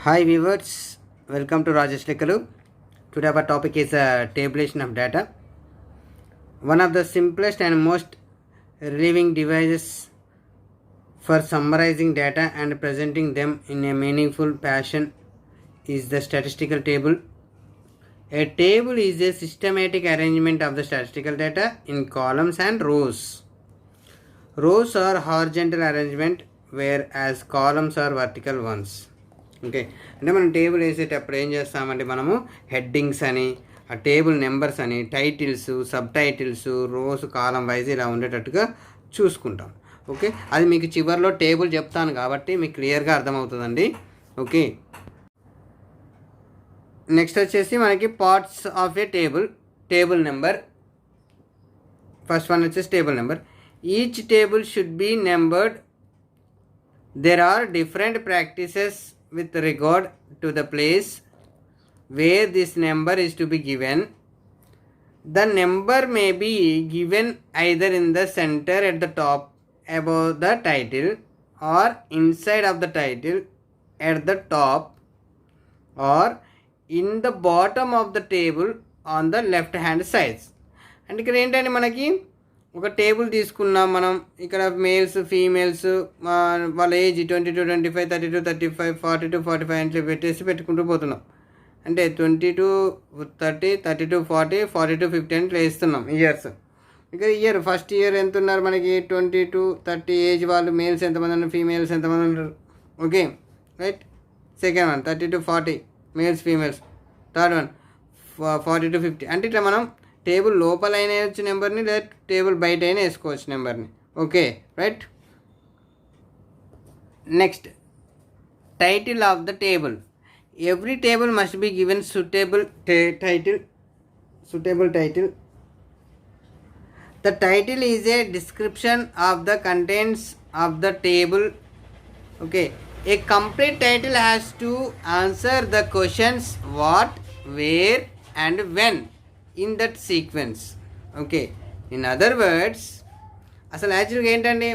Hi viewers, welcome to Rajesh Lekalu. Today our topic is tabulation of data. One of the simplest and most relieving devices for summarizing data and presenting them in a meaningful fashion is the statistical table. A table is a systematic arrangement of the statistical data in columns and rows. Rows are horizontal arrangement whereas columns are vertical ones. Okay, అంటే మనం table వేసేటప్పుడు ఏం చేస్తామంటే మనము headings అని, ఆ table numbers అని, titles, sub titles, rows, column wise ఇలా ఉండేటట్టుగా చూసుకుంటాం. ఓకే, అది మీకు చివరిలో టేబుల్ చెప్తాను కాబట్టి మీకు క్లియర్గా అర్థమవుతుందండి. ఓకే, నెక్స్ట్ వచ్చేసి మనకి parts of a table number. First one వచ్చేసి table number. Each table should be numbered. There are different practices with regard to the place where this number is to be given. The number may be given either in the center at the top above the title or inside of the title at the top or in the bottom of the table on the left hand side. And ఇక్కడ ఏంటంటే మనకి ఒక table తీసుకున్నాం మనం. ఇక్కడ males, females, వాళ్ళ age 22, 25, 32, 35, 42, 45 అంటే పెట్టుకుంటూ పోతున్నాం. అంటే 22, 30, 32, 40, 42, 50 అంటే వేస్తున్నాం ఇయర్స్. ఇక్కడ ఇయర్ ఫస్ట్ ఇయర్ ఎంత ఉన్నారు మనకి 22, 30 ఏజ్ వాళ్ళు మేల్స్ ఎంతమంది ఉన్నారు, ఫీమేల్స్ ఎంతమంది ఉన్నారు. Okay right. Second one 30 to 40 males, females. Third one 40 to 50. అంటే ఇట్లా మనం టేబుల్ లోపల అయినా వేయచ్చు నెంబర్ని, లేదా టేబుల్ బయట అయినా వేసుకోవచ్చు నెంబర్ని. Okay right. Next, title of the table. Every table must be given suitable title. The title is a description of the contents of the table. Okay, a complete title has to answer the questions what, where and when in that sequence. Okay, in other words అసలు యాక్చువల్గా ఏంటంటే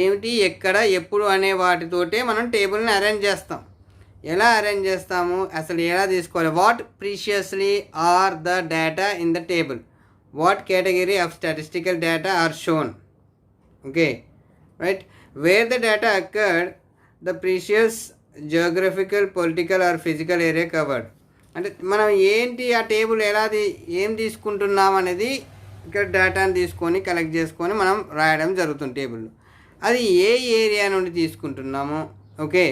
ఏమిటి, ఎక్కడ, ఎప్పుడు అనే వాటితోటే మనం టేబుల్ని arrange చేస్తాం. ఎలా అరేంజ్ చేస్తాము, అసలు ఎలా తీసుకోవాలి. What precisely are the data in the table, what category of statistical data are shown. Okay right. Where the data occurred, the precise geographical, political or physical area covered. అంటే మనం ఏంటి ఆ టేబుల్ ఏం తీసుకుంటున్నాం అనేది ఇక్కడ డేటాను తీసుకొని కలెక్ట్ చేసుకొని మనం రాయడం జరుగుతుంది టేబుల్లో. అది ఏ ఏరియా నుండి తీసుకుంటున్నాము. ఓకే,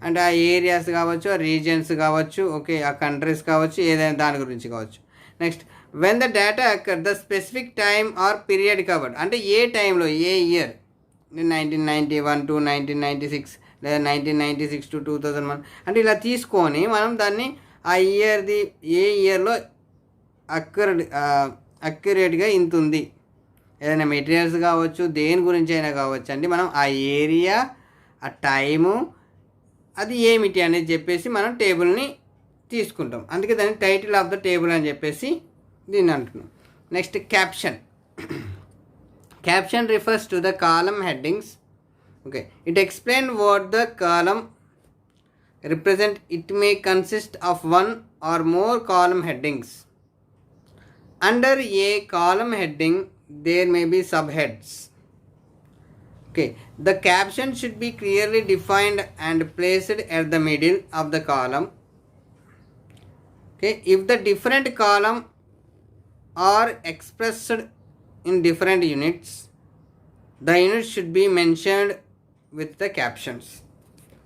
అంటే ఆ ఏరియాస్ కావచ్చు, ఆ రీజియన్స్ కావచ్చు, ఓకే, ఆ కంట్రీస్ కావచ్చు, ఏదైనా దాని గురించి కావచ్చు. Next, when the data occur the specific time or period covered. అంటే ఏ టైంలో, ఏ ఇయర్, 1991 to 1996 లేదా 1996 to 2001 అంటే ఇలా తీసుకొని మనం దాన్ని ఆ ఇయర్ది ఏ ఇయర్లో అక్యురేట్గా ఇంత ఉంది, ఏదైనా మెటీరియల్స్ కావచ్చు, దేని గురించి అయినా కావచ్చు అండి. మనం ఆ ఏరియా, ఆ టైము, అది ఏమిటి అనేది చెప్పేసి మనం టేబుల్ని తీసుకుంటాం. అందుకే దాన్ని టైటిల్ ఆఫ్ ద టేబుల్ అని చెప్పేసి దీన్ని అంటున్నాం. Next, caption. Caption refers to the column headings. Okay, it explain what the column represent. It may consist of one or more column headings. Under a column heading there may be subheads. Okay, the caption should be clearly defined and placed at the middle of the column. Okay, if the different column are expressed in different units, the units should be mentioned with the captions.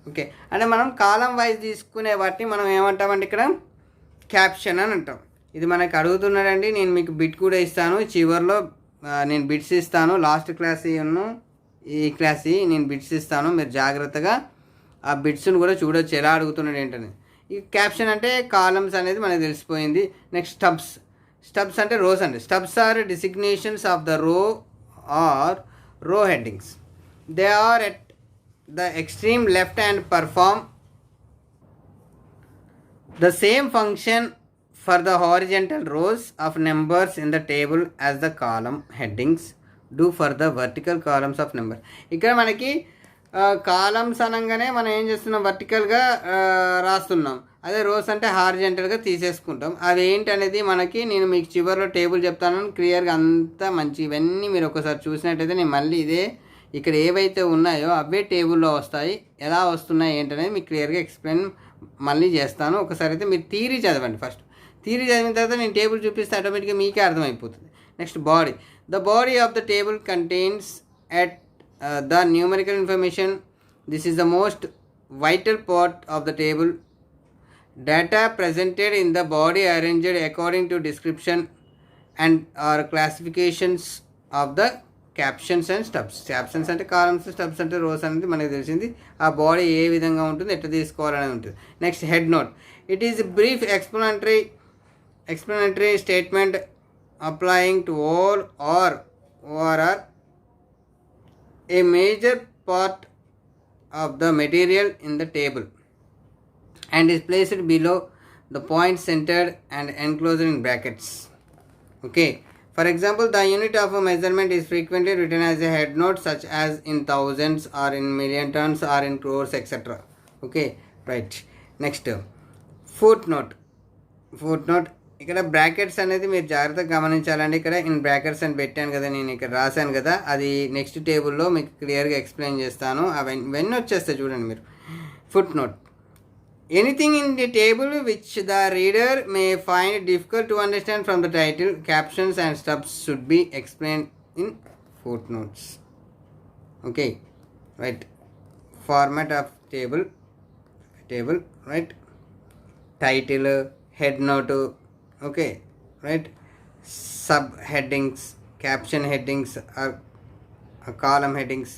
Okay, అంటే మనం కాలం wise తీసుకునే వాటిని మనం ఏమంటామండి ఇక్కడ caption అని అంటాం. ఇది మనకు అడుగుతున్నాడండి. నేను మీకు బిట్ కూడా ఇస్తాను చివరిలో. నేను బిట్స్ ఇస్తాను. లాస్ట్ క్లాస్ ఈ క్లాస్ నేను బిట్స్ ఇస్తాను. మీరు జాగ్రత్తగా ఆ బిట్స్ని కూడా చూడొచ్చు ఎలా అడుగుతున్నాడు ఏంటని. ఈ క్యాప్షన్ అంటే కాలమ్స్ అనేది మనకు తెలిసిపోయింది. నెక్స్ట్, స్టబ్స్ అంటే రోస్ అండి. Stubs are designations of the row or row headings. They are at the extreme left and perform the same function for the horizontal rows of numbers in the table as the column headings do for the vertical columns of number. ఇక్కడ మనకి columns అనగానే మనం ఏం చేస్తున్నాం, వర్టికల్గా రాస్తున్నాం. అదే rose అంటే హారిజెంటల్గా తీసేసుకుంటాం. అవి ఏంటి అనేది మనకి నేను మీకు చివరిలో టేబుల్ చెప్తాను క్లియర్గా, అంతా మంచి. ఇవన్నీ మీరు ఒకసారి చూసినట్టయితే నేను మళ్ళీ ఇదే ఇక్కడ ఏవైతే ఉన్నాయో అవే టేబుల్లో వస్తాయి. ఎలా వస్తున్నాయి ఏంటనేది మీకు క్లియర్గా ఎక్స్ప్లెయిన్ మళ్ళీ చేస్తాను. ఒకసారి అయితే మీరు థియరీ చదవండి. ఫస్ట్ థియరీ చదివిన తర్వాత నేను టేబుల్ చూపిస్తే ఆటోమేటిక్గా మీకే అర్థమైపోతుంది. Next body. The body of the table contains at the numerical information. This is the most vital part of the table. Data presented in the body arranged according to description and or classifications of the captions and stubs. Captions అంటే columns, stubs అంటే rose అనేది మనకు తెలిసింది. ఆ body ఏ విధంగా ఉంటుంది, ఎట్లా తీసుకోవాలనేది ఉంటుంది. Next head note. It is brief explanatory statement applying to all or are a major part of the material in the table and is placed below the point centered and enclosed in brackets. Okay, for example, the unit of a measurement is frequently written as a head note, such as in thousands or in million tons or in crores, etc. Okay, right. Next, footnote. ఇక్కడ brackets అనేది మీరు జాగ్రత్తగా గమనించాలండి. ఇక్కడ in brackets అని పెట్టాను కదా, నేను ఇక్కడ రాశాను కదా, అది నెక్స్ట్ టేబుల్లో మీకు క్లియర్గా ఎక్స్ప్లెయిన్ చేస్తాను. అవన్నీ వచ్చేస్తాయి చూడండి మీరు. Foot note. Anything in the table which the reader may find difficult to understand from the title, captions and stubs should be explain in foot notes. Okay, right. Format of table, right. Title, head note, okay, right. Sub headings, caption headings or column headings,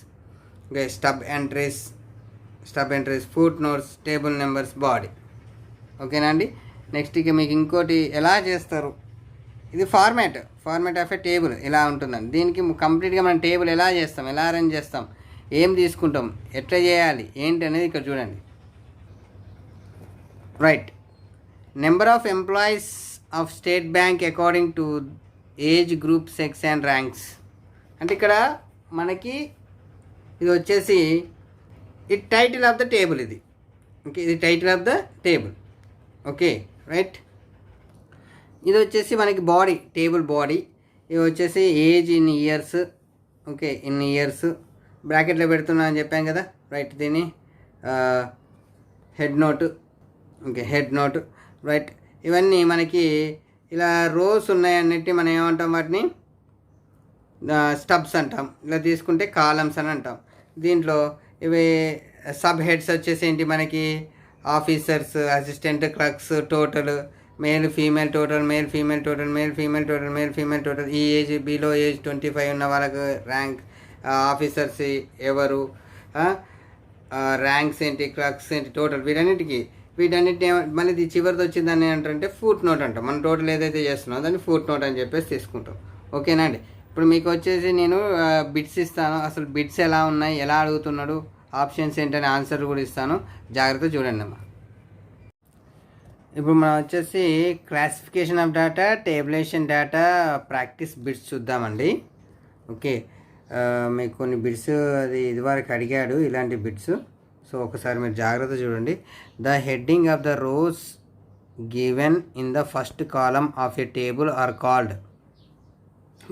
okay. Stub entries, footnotes, table numbers, body. ఓకేనా అండి. Next ఇక మీకు ఇంకోటి ఎలా చేస్తారు, ఇది format of a table ఇలా ఉంటుందండి. దీనికి కంప్లీట్గా మనం టేబుల్ ఎలా చేస్తాం, ఎలా అరేంజ్ చేస్తాం, ఏం తీసుకుంటాం, ఎట్లా చేయాలి ఏంటి అనేది ఇక్కడ చూడండి. Right. Number of employees of state bank according to age, group, sex and ranks. అంటే ఇక్కడ మనకి ఇది వచ్చేసి ఇది టైటిల్ ఆఫ్ ద టేబుల్. ఇది ఓకే, ఇది title of the table. Okay, right. ఇది వచ్చేసి మనకి బాడీ, టేబుల్ బాడీ. ఇది వచ్చేసి age in years. Okay, in years బ్రాకెట్లో పెడుతున్నా అని చెప్పాను కదా, రైట్. దీన్ని head note. Okay, head note, right. ఇవన్నీ మనకి ఇలా రోస్ ఉన్నాయన్నిటి మనం ఏమంటాం, వాటిని స్టబ్స్ అంటాం. ఇలా తీసుకుంటే కాలమ్స్ అని అంటాం. దీంట్లో ఇవి సబ్ హెడ్స్ వచ్చేసి ఏంటి మనకి, officers, assistant, clerks, total, male female total, male female total, male female total, male female total. ఈ ఏజ్, బిలో ఏజ్ 25 ఉన్న వాళ్ళకు ర్యాంక్, ఆఫీసర్స్ ఎవరు, ర్యాంక్స్ ఏంటి, క్లర్క్స్ ఏంటి, టోటల్. వీటన్నిటిని మళ్ళీ ఇది చివరిది వచ్చిందని ఏంటంటే ఫుట్ నోట్ అంటాం. మనం టోటల్ ఏదైతే చేస్తున్నామో దాన్ని ఫుట్ నోట్ అని చెప్పేసి తీసుకుంటాం. ఓకేనా అండి. ఇప్పుడు మీకు వచ్చేసి నేను బిట్స్ ఇస్తాను. అసలు బిట్స్ ఎలా ఉన్నాయి, ఎలా అడుగుతున్నాడు, ఆప్షన్స్ ఏంటనే ఆన్సర్ కూడా ఇస్తాను. జాగ్రత్త చూడండి అమ్మా. ఇప్పుడు మనం వచ్చేసి classification of data, tabulation data, practice bits చూద్దామండి. ఓకే, మీకు కొన్ని బిట్స్ అది ఇదివరకు అడిగాడు ఇలాంటి బిట్స్. సో ఒకసారి మీరు జాగ్రత్త చూడండి. The heading of the rows given in the first column of a table are called.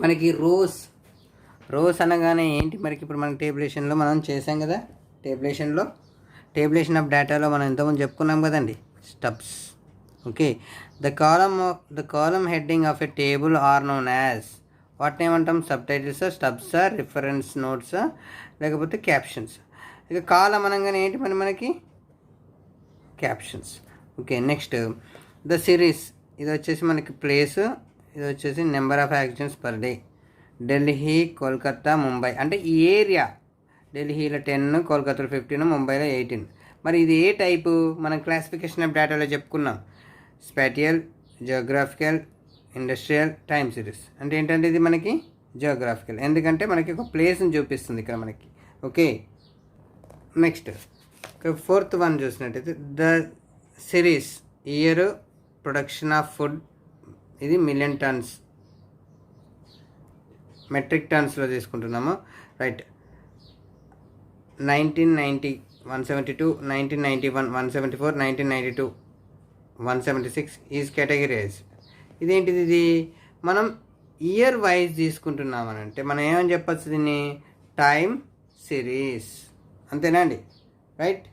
మనకి రోస్ అనగానే ఏంటి, మనకి ఇప్పుడు మన టేబులేషన్లో మనం చేసాం కదా, టేబులేషన్ ఆఫ్ డేటాలో మనం ఎంతమంది చెప్పుకున్నాం కదండి, stubs. Okay, the column heading of a table are known as, వాటిని ఏమంటాం, సబ్ టైటిల్సా, స్టబ్సా, రిఫరెన్స్ నోట్సా, లేకపోతే క్యాప్షన్స్. ఇక కాలం అనగానే ఏంటి మనకి captions. Okay, next the series. ఇది వచ్చేసి మనకి ప్లేస్, ఇది వచ్చేసి number of actions per day. Delhi, Kolkata, Mumbai అంటే ఈ ఏరియా. ఢిల్లీలో 10, కోల్కతాలో 15, ముంబైలో 18. మరి ఇది ఏ టైపు, మనం క్లాసిఫికేషన్ ఆఫ్ డేటాలో చెప్పుకున్నాం, స్పాటియల్, జియోగ్రాఫికల్, ఇండస్ట్రియల్, టైమ్ సిరీస్. అంటే ఏంటంటే ఇది మనకి జియోగ్రాఫికల్, ఎందుకంటే మనకి ఒక ప్లేస్ని చూపిస్తుంది ఇక్కడ మనకి. ఓకే, నెక్స్ట్ ఫోర్త్ వన్ చూసినట్టయితే the series, year, production of food. ఇది మిలియన్ టన్స్, మెట్రిక్ టన్స్లో తీసుకుంటున్నాము, రైట్. 1990 172, 1991 174, 1992 176 is categorise. ఇదేంటిది? ఇది మనం ఇయర్ వైజ్ తీసుకుంటున్నామని అంటే మనం ఏమని చెప్పచ్చు దీన్ని? Time series. అంతేనా అండి? రైట్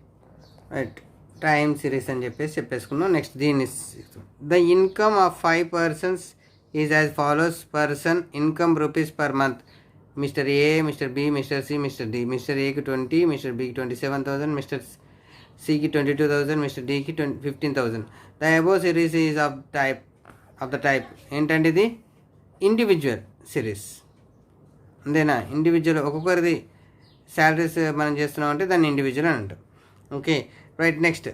టైం సిరీస్ అని చెప్పేసుకున్నాం. నెక్స్ట్ దీన్ని, the income of 5 persons is as follows. Person income rupees per month. Mister A, mister B, mister C, mister D. Mister ఏకి 20, మిస్టర్ బికి 27,000, మిస్టర్ సికి 22,000, మిస్టర్ డికి 15,000. The above series is of the type ఏంటంటే ఇది individual series. అంతేనా? Individual ఒక్కొక్కరిది salaries మనం చేస్తున్నాం అంటే దాన్ని ఇండివిజువల్ అని అంటాం. Okay right. Next,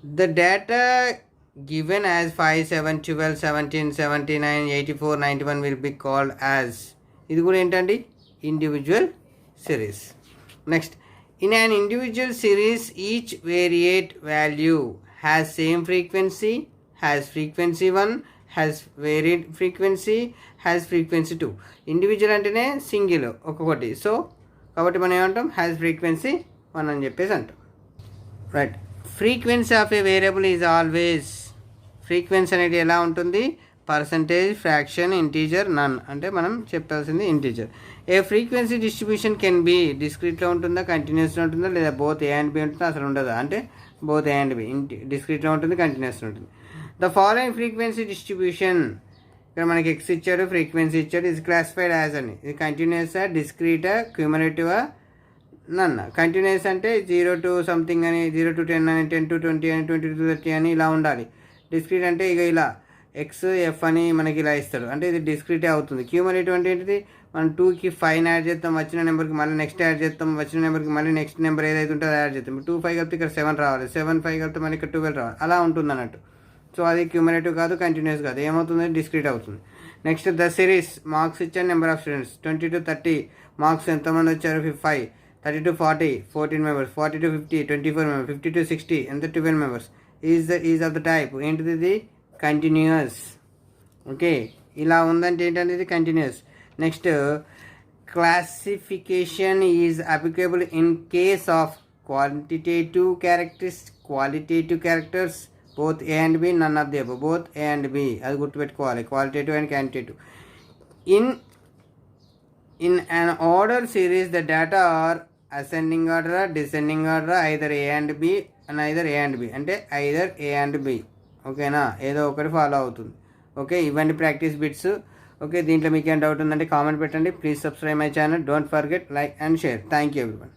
the data given as 5, 7, 12, 17, 79, 84, 91 will be called as. ఇది కూడా ఏంటండి? Individual series. Next, in an individual series each variate value has same frequency, has frequency 1, has varied frequency, has frequency 2. Individual అంటేనే single ఒక్కొక్కటి. So కాబట్టి మనం ఏమంటాం? Has frequency 1 అని చెప్పేసి అంటాం. Right. Frequency of a variable is always. Frequency అనేది ఎలా ఉంటుంది? Percentage, fraction, integer, none. అంటే మనం చెప్పాల్సింది integer. A frequency distribution can be డిస్క్రీట్లో ఉంటుందా, కంటిన్యూస్లో ఉంటుందా, లేదా బోత్ ఏ అండ్ బి ఉంటుందా, అసలు ఉండదా? అంటే బోత్ ఏ అండ్ బి. డిస్క్రీట్లో ఉంటుంది, కంటిన్యూస్లో ఉంటుంది. ద ఫాలోయింగ్ ఫ్రీక్వెన్సీ డిస్ట్రిబ్యూషన్, ఇక్కడ మనకి ఎక్స్ ఇచ్చాడు, ఫ్రీక్వెన్సీ ఇచ్చాడు, ఇది క్లాసిఫైడ్ యాజ్ అని. ఇది కంటిన్యూసా, డిస్క్రీటా, క్యూములేటివా, నన్న. కంటిన్యూస్ అంటే 0 to సంథింగ్ అని, 0 to 10 అని, 10 to 20 అని, 20 to 30 అని ఇలా ఉండాలి. డిస్క్రీట్ అంటే ఇక ఇలా ఎక్స్ ఎఫ్ అని మనకి ఇలా ఇస్తాడు, అంటే ఇది డిస్క్రీటే అవుతుంది. క్యూములేటివ్ అంటే ఏంటిది? మనం 2కి 5 యాడ్ చేస్తాం, వచ్చిన నెంబర్కి మళ్ళీ నెక్స్ట్ యాడ్ చేస్తాం, వచ్చిన నెంబర్కి మళ్ళీ నెక్స్ట్ నెంబర్ ఏదైతే ఉంటుందో అది యాడ్ చేస్తాం. 2, 5 కలిపితే ఇక్కడ 7 రావాలి, 7, 5 కలిపితే మళ్ళీ ఇక్కడ 12 రావాలి, అలా ఉంటుంది అన్నట్టు. సో అది క్యూములేటివ్ కాదు, కంటిన్యూస్ కాదు, ఏమవుతుంది? డిస్క్రీట్ అవుతుంది. నెక్స్ట్, ద సిరీస్ మార్క్స్ ఇచ్చాను, number of students 20 to 30 marks ఎంతమంది వచ్చారు? 5. 30 to 40 14 members. 40 to 50 24 members. 50 to 60 ఎంత 12 members. Is of the type ఏంటిది? ఇది కంటిన్యూస్. ఓకే, ఇలా ఉందంటే ఏంటంటే ఇది continuous. Next, classification is applicable in case of qualitative characters both A and B, none of the above. Both A and B, అది గుర్తుపెట్టుకోవాలి, qualitative and quantitative. In an order series, the data are ascending order, descending order, either A and B, and either A and B. అంటే either A and B. ఓకేనా? ఏదో ఒకటి follow అవుతుంది. Okay, ఇవన్నీ practice bits. Okay, దీంట్లో మీకు ఏం doubt ఉందంటే కామెంట్ పెట్టండి. Please subscribe my channel. Don't forget like and share. Thank you everyone.